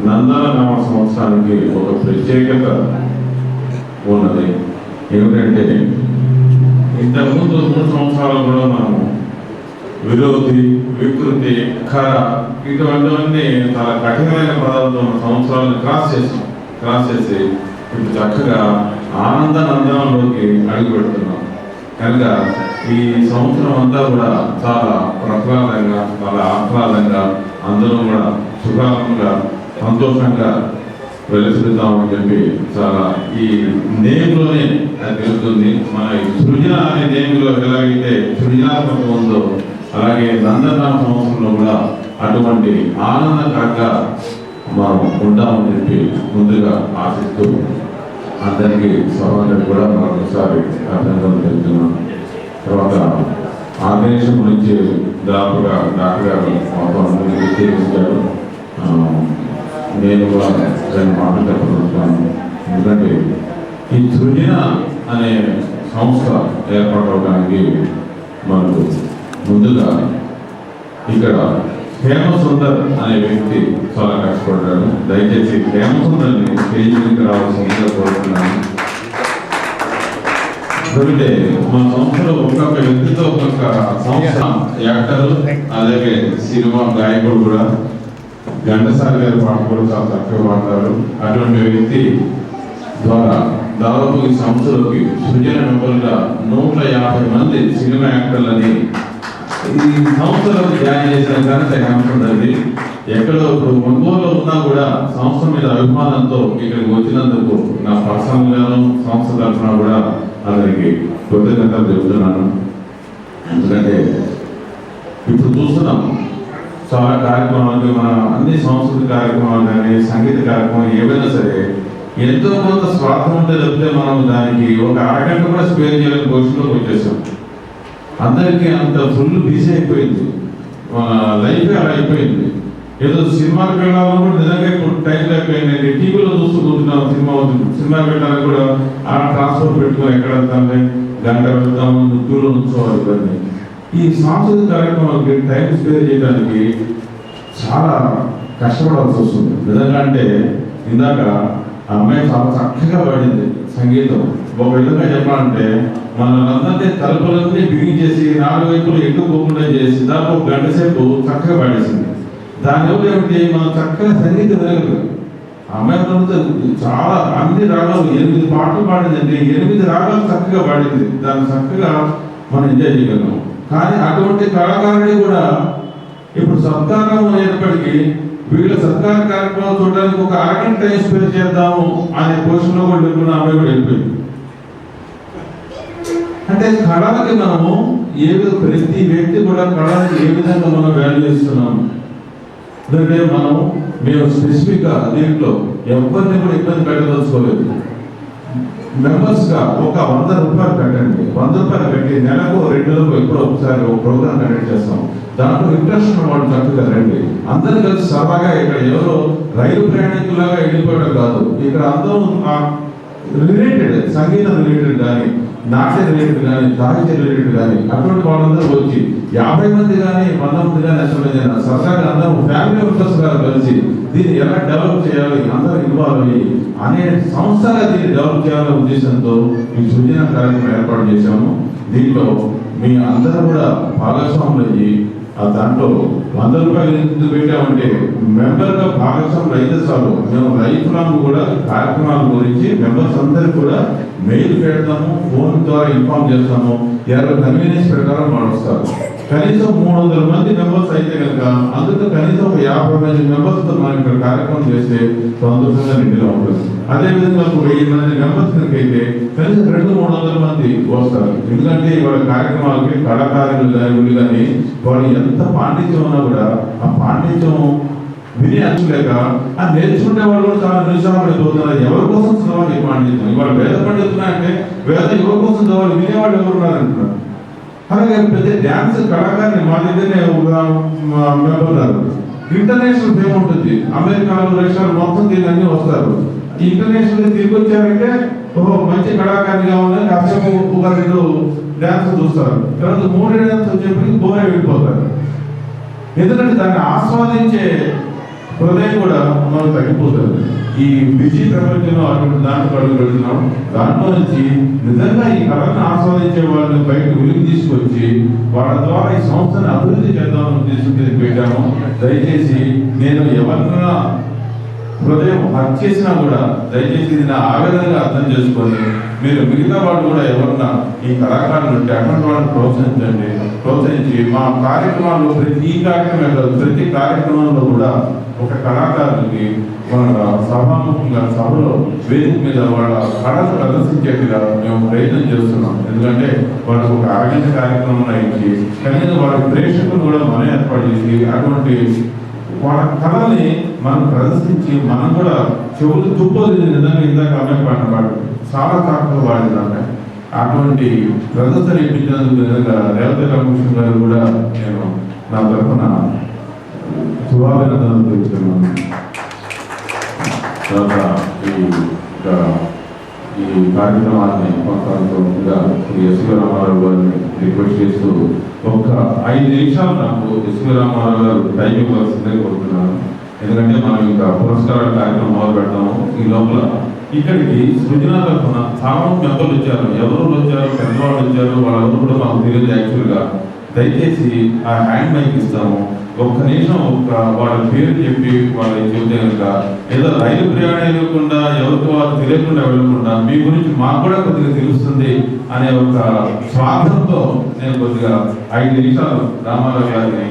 నందన నామ సంవత్సరానికి ఒక ప్రత్యేకత ఉన్నది. ఏమిటంటే ఇంతకుముందు 3 సంవత్సరాలు కూడా మనము విరోధి, వికృతి, ఖర ఇటువంటివన్నీ చాలా కఠినమైన పదాలతో సంవత్సరాలను క్రాస్ చేసి ఇప్పుడు చక్కగా ఆనంద నందనంలోకి అడుగు పెడుతున్నాం. కనుక ఈ సంవత్సరం అంతా కూడా చాలా ప్రహ్లాదంగా, చాలా ఆహ్లాదంగా, అందరూ కూడా సుఖంగా, సంతోషంగా వెలుసుకుందామని చెప్పి చాలా ఈ నేమ్లోనే అది తెలుస్తుంది. మన సృజన అనే నేమ్లో ఎలాగైతే సృజనాత్మకం ఉందో అలాగే నందన సంవత్సరంలో కూడా అటువంటి ఆనందకరంగా మనం ఉంటామని చెప్పి ముందుగా ఆశిస్తూ అందరికీ సభకి కూడా మరొకసారి అభినందనలు తెలుపుతున్నాను. తర్వాత ఆ దేశం గురించి దాదాపుగా డాక్టర్ గారు మొత్తం విశ్లేషించారు. నేను కూడా దాన్ని మాటలు చెప్పదలుచుకున్నాను. ఎందుకంటే ఈ సృజన అనే సంస్థ ఏర్పాటవడానికి మనకు ముందుగా ఇక్కడ హేమసుందర్ అనే వ్యక్తి చాలా కష్టపడ్డాడు. దయచేసి హేమసుందర్ని స్టేజ్ మీదకి రావాల్సిందిగా కోరుతున్నాను. ఎందుకంటే మన సంస్థలో ఒక్కొక్క వ్యక్తితో ఒక్కొక్క సంస్థ యాక్టర్, అలాగే సినిమా గాయకుడు కూడా ఘంటసాల గారి పాట కూడా చాలా తక్కువ పాడతారు. అటువంటి వ్యక్తి ద్వారా దాదాపు ఈ సంస్థలోకి సృజన మెంబర్గా 150 మంది సినిమా యాక్టర్లని ఈ సంస్థలో జాయిన్ చేసిన ఘనత ఏమంటుందండి. ఎక్కడో ఇప్పుడు ఒంగోలులో ఉన్నా కూడా సంస్థ మీద అభిమానంతో ఇక్కడికి వచ్చినందుకు నా పర్సనల్ గాను సంస్థ తరఫున కూడా అందరికి కృతజ్ఞతలు చెబుతున్నాను. ఎందుకంటే ఇప్పుడు చూస్తున్నాం చాలా కార్యక్రమాలు, మన అన్ని సాంస్కృతిక కార్యక్రమాలు కానీ సంగీత కార్యక్రమం ఏవైనా సరే ఎంతో కొంత స్వార్థం ఉంటే చెప్తే మనం దానికి ఒక అరగంట కూడా స్పేర్ చేయలేని పొజిషన్లోకి వచ్చేసాం. అందరికీ అంత ఫుల్ బిజీ అయిపోయింది, మన లైఫ్ అలా అయిపోయింది. ఏదో సినిమాకి వెళ్ళాలని కూడా నిజంగా టైం లేకపోయింది. టీవీలో చూస్తూ కూర్చున్నాం. సినిమాకి వెళ్ళడానికి కూడా ఆ ట్రాన్స్పోర్ట్ పెట్టుకొని ఎక్కడ వెళ్తాంలే, గంట వెళ్తాము, క్యూలో నుంచోవాలి. ఇవన్నీ ఈ సాంస్కృతిక కార్యక్రమాలకి టైం స్పేర్ చేయడానికి చాలా కష్టపడాల్సి వస్తుంది. నిజంగా అంటే ఇందాక ఆ అమ్మాయి చాలా చక్కగా పాడింది సంగీతం. ఒక విధంగా చెప్పాలంటే మనందరినీ తలుపులన్నీ బిగించేసి 4 వైపులు ఎక్కువ పోకుండా చేసి దాదాపు 1 గంట సేపు చక్కగా పాడేసింది. దానివల్ల ఏమిటి, మనం చక్కగా సంగీతం వేయగలరు. అమ్మాయి చాలా అన్ని రాగాలు 8 పాటలు పాడిందండి. 8 రాగాలు చక్కగా పాడింది. దాన్ని చక్కగా మనం ఎంజాయ్ చేయగలం. కానీ అటువంటి కళాకారుని కూడా ఇప్పుడు సత్కారం అయినప్పటికీ వీళ్ళ సత్కార కార్యక్రమాలు చూడడానికి ఒక అరగంట టైం స్పెండ్ చేద్దాము అనే పొజిషన్లో కూడా వెళ్ళిన అమ్మాయి కూడా వెళ్ళిపోయింది. అంటే కళలకి మనము ప్రతి వ్యక్తి కూడా కళలకి ఏ విధంగా మనం వాల్యూ ఇస్తున్నాము. ఎందుకంటే మేము స్పెసిఫిక్గా దీంట్లో ఎవరిని కూడా ఇబ్బంది పెట్టదలుచుకోలేదు. మెంబర్స్గా ఒక 100 రూపాయలు పెట్టండి. 100 రూపాయలు పెట్టి నెలకు 2 నెలలకు ఎప్పుడో ఒకసారి ఒక ప్రోగ్రామ్ కండక్ట్ చేస్తాం. దాంట్లో ఇంట్రెస్ట్ ఉన్న వాళ్ళు చక్కగా రండి. అందరూ కలిసి సరదాగా ఇక్కడ ఎవరో రైలు ప్రయాణికులాగా వెళ్ళిపోవడం కాదు. ఇక్కడ అందరూ రిలేటెడ్, సంగీతం రిలేటెడ్ కానీ, నాట్య రిలేటెడ్ కానీ, సాహిత్య రిలేటెడ్ కానీ అటువంటి వాళ్ళందరూ వచ్చి 50 మంది కానీ 100 మంది కానీ అసలు సరదాగా అందరూ ఫ్యామిలీ మెంబర్స్ గా కలిసి దీన్ని ఎలా డెవలప్ చేయాలి, అందరూ ఇన్వాల్వ్ అయ్యి అనే సంస్థగా దీన్ని డెవలప్ చేయాలనే ఉద్దేశంతో ఈ సృజన కార్యక్రమం ఏర్పాటు చేశాము. దీంట్లో మీ అందరూ కూడా భాగస్వాములు అయ్యి దాంట్లో 100 రూపాయలు ఎందుకు పెట్టామంటే మెంబర్గా భాగస్వాములు అయితే చాలు. మేము లైఫ్ లాంగ్ కూడా కార్యక్రమాల గురించి మెంబర్స్ అందరికీ కూడా మెయిల్ పెడతాము, ఫోన్ ద్వారా ఇన్ఫార్మ్ చేస్తాము. ఎవరు కన్వీనియన్స్ ప్రకారం వాళ్ళు వస్తారు. కనీసం 300 మంది మెంబర్స్ అయితే కనుక అందులో కనీసం ఒక 50 మంది మెంబర్స్తో మనం ఇక్కడ కార్యక్రమం చేస్తే సంతోషంగా నిండుగా ఉంటుంది. అదేవిధంగా ఒక 1000 మంది మెంబర్స్ కనుక అయితే కనీసం 200-300 మంది వస్తారు. ఎందుకంటే వాళ్ళ కార్యక్రమాలకి కళాకారులు కానీ కానీ వాళ్ళు ఎంత పాండిత్యం ఉన్నా కూడా ఆ పాండిత్యం విని అంచలేక ఆ నేర్చుకునే వాళ్ళు కూడా చాలా నిరుత్సాహపడిపోతున్నారు. ఎవరి కోసం చదవాలి ఈ పాండిత్యం? ఇవాళ వేద పండితున్నాయంటే వేద ఎవరి కోసం చదవాలి, వినేవాళ్ళు ఎవరు ఉన్నారంటున్నారు. అలాగే పెద్ద డ్యాన్స్ కళాకారుని మా దగ్గరనే ఉన్నారు. ఇంటర్నేషనల్ ఫేమ్ ఉంటుంది. అమెరికాలో, రష్యాలో మొత్తం దీని అన్ని వస్తారు. ఈ ఇంటర్నేషనల్ తిరిగి వచ్చారంటే మంచి కళాకారిగా ఉందని కాసేపు 1-2 డ్యాన్స్ చూస్తారు. తర్వాత 3 డ్యాన్స్ వచ్చేప్పటికి బోరే వెళ్ళిపోతారు. ఎందుకంటే దాన్ని ఆస్వాదించే హృదయం కూడా మనం తగ్గిపోతుంది. ఈ బిజీ ప్రపంచంలో అటువంటి దాంట్లో అడుగు పెడుతున్నాం. దాంట్లో నుంచి నిజంగా ఈ కళను ఆస్వాదించే వాళ్ళని బయటకు వెలికి తీసుకొచ్చి వాళ్ళ ద్వారా ఈ సంస్థను అభివృద్ధి చేద్దామని తీసుకుని పెట్టాము. దయచేసి నేను ఎవరినైనా హృదయం హత్య చేసినా కూడా దయచేసి ఇది నా ఆవేదనగా అర్థం చేసుకొని మీరు మిగతా వాళ్ళు కూడా ఎవరన్నా ఈ కళాకారులు ఉంటే అటువంటి వాళ్ళని ప్రోత్సహించి మా కార్యక్రమాల్లో ప్రతి కార్యక్రమంలో కూడా ఒక కళాకారులకి మన సభాముఖంగా సభలో వేదిక మీద వాళ్ళ కళను ప్రదర్శించేట్టుగా మేము ప్రయత్నం చేస్తున్నాం. ఎందుకంటే వాళ్ళకు ఒక అరగంట కార్యక్రమం ఇచ్చి కనీసం వాళ్ళ ప్రేక్షకులు కూడా మనం ఏర్పాటు చేసి అటువంటి వాళ్ళ కళని మనం ప్రదర్శించి మనం కూడా చెవులు తుప్పలు నిజంగా ఇందాక అమ్మాయి పాడు చాలా తాకలు వాడిందంటే అటువంటి ప్రదర్శన ఇప్పించినందుకు నిజంగా రేవతి రామకృష్ణ గారు కూడా నేను నా తరఫున శుభాభినందనలు తెలుపుతున్నాను. తర్వాత ఈ కార్యక్రమాన్ని కొనసాగుతుండగా శ్రీ ఎస్వి రామారావు గారిని రిక్వెస్ట్ చేస్తూ ఒక 5 నిమిషాలు నాకు ఎస్వి రామారావు గారు టైం ఇవ్వాల్సిందే కోరుతున్నాను. ఎందుకంటే మనం ఇంకా పురస్కారాల కార్యక్రమం మొదలు పెడతాము. ఈ లోపల ఇక్కడికి సృజన తరఫున చాలా మెంబర్లు వచ్చారు. ఎవరు వచ్చారు, పెద్దవాళ్ళు వచ్చారు, వాళ్ళెవరు కూడా మాకు తెలియదు. యాక్చువల్గా దయచేసి ఆ హ్యాండ్ మైక్ ఇస్తాము. ఒక్క నిమిషం వాళ్ళ పేరు చెప్పి వాళ్ళకి చెబితే కనుక ఏదో రైలు ప్రయాణం లేకుండా ఎవరికి వాళ్ళు తెలియకుండా వెళ్ళకుండా మీ గురించి మాకు కూడా కొద్దిగా తెలుస్తుంది అనే ఒక స్వార్థంతో నేను కొద్దిగా 5 నిమిషాలు రామారావు గారిని